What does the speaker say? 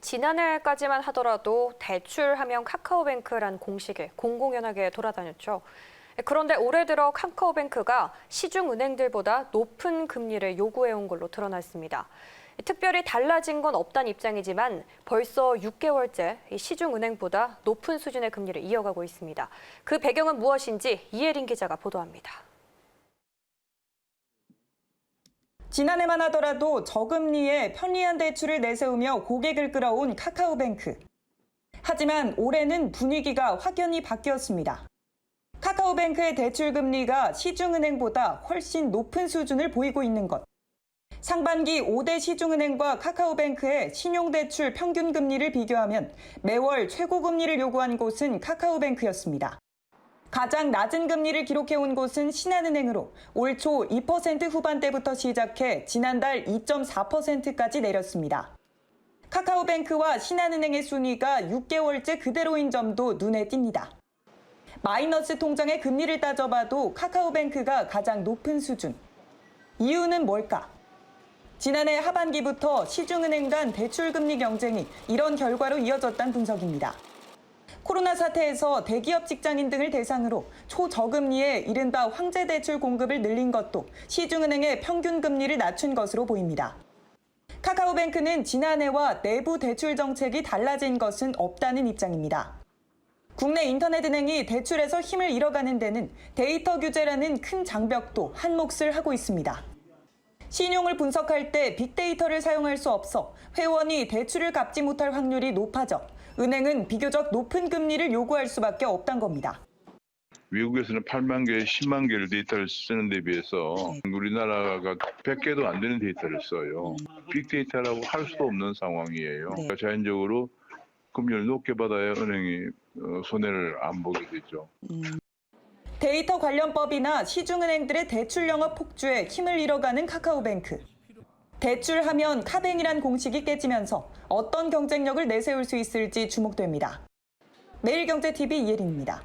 지난해까지만 하더라도 대출하면 카카오뱅크란 공식이 공공연하게 돌아다녔죠. 그런데 올해 들어 카카오뱅크가 시중은행들보다 높은 금리를 요구해온 걸로 드러났습니다. 특별히 달라진 건 없다는 입장이지만 벌써 6개월째 시중은행보다 높은 수준의 금리를 이어가고 있습니다. 그 배경은 무엇인지 이혜린 기자가 보도합니다. 지난해만 하더라도 저금리에 편리한 대출을 내세우며 고객을 끌어온 카카오뱅크. 하지만 올해는 분위기가 확연히 바뀌었습니다. 카카오뱅크의 대출 금리가 시중은행보다 훨씬 높은 수준을 보이고 있는 것. 상반기 5대 시중은행과 카카오뱅크의 신용대출 평균 금리를 비교하면 매월 최고 금리를 요구한 곳은 카카오뱅크였습니다. 가장 낮은 금리를 기록해온 곳은 신한은행으로 올 초 2% 후반대부터 시작해 지난달 2.4%까지 내렸습니다. 카카오뱅크와 신한은행의 순위가 6개월째 그대로인 점도 눈에 띕니다. 마이너스 통장의 금리를 따져봐도 카카오뱅크가 가장 높은 수준. 이유는 뭘까? 지난해 하반기부터 시중은행 간 대출금리 경쟁이 이런 결과로 이어졌다는 분석입니다. 코로나 사태에서 대기업 직장인 등을 대상으로 초저금리에 이른바 황제 대출 공급을 늘린 것도 시중은행의 평균 금리를 낮춘 것으로 보입니다. 카카오뱅크는 지난해와 내부 대출 정책이 달라진 것은 없다는 입장입니다. 국내 인터넷은행이 대출에서 힘을 잃어가는 데는 데이터 규제라는 큰 장벽도 한 몫을 하고 있습니다. 신용을 분석할 때 빅데이터를 사용할 수 없어 회원이 대출을 갚지 못할 확률이 높아져 은행은 비교적 높은 금리를 요구할 수밖에 없단 겁니다. 외국에서는 8만 개, 10만 개를 데이터를 쓰는 데 비해서 우리나라가 100개도 안 되는 데이터를 써요. 빅데이터라고 할 수도 없는 상황이에요. 그러니까 자연적으로 금리를 높게 받아야 은행이 손해를 안 보게 되죠. 데이터 관련법이나 시중은행들의 대출 영업 폭주에 힘을 잃어가는 카카오뱅크. 대출하면 카뱅이란 공식이 깨지면서 어떤 경쟁력을 내세울 수 있을지 주목됩니다. 매일경제TV 이혜린입니다.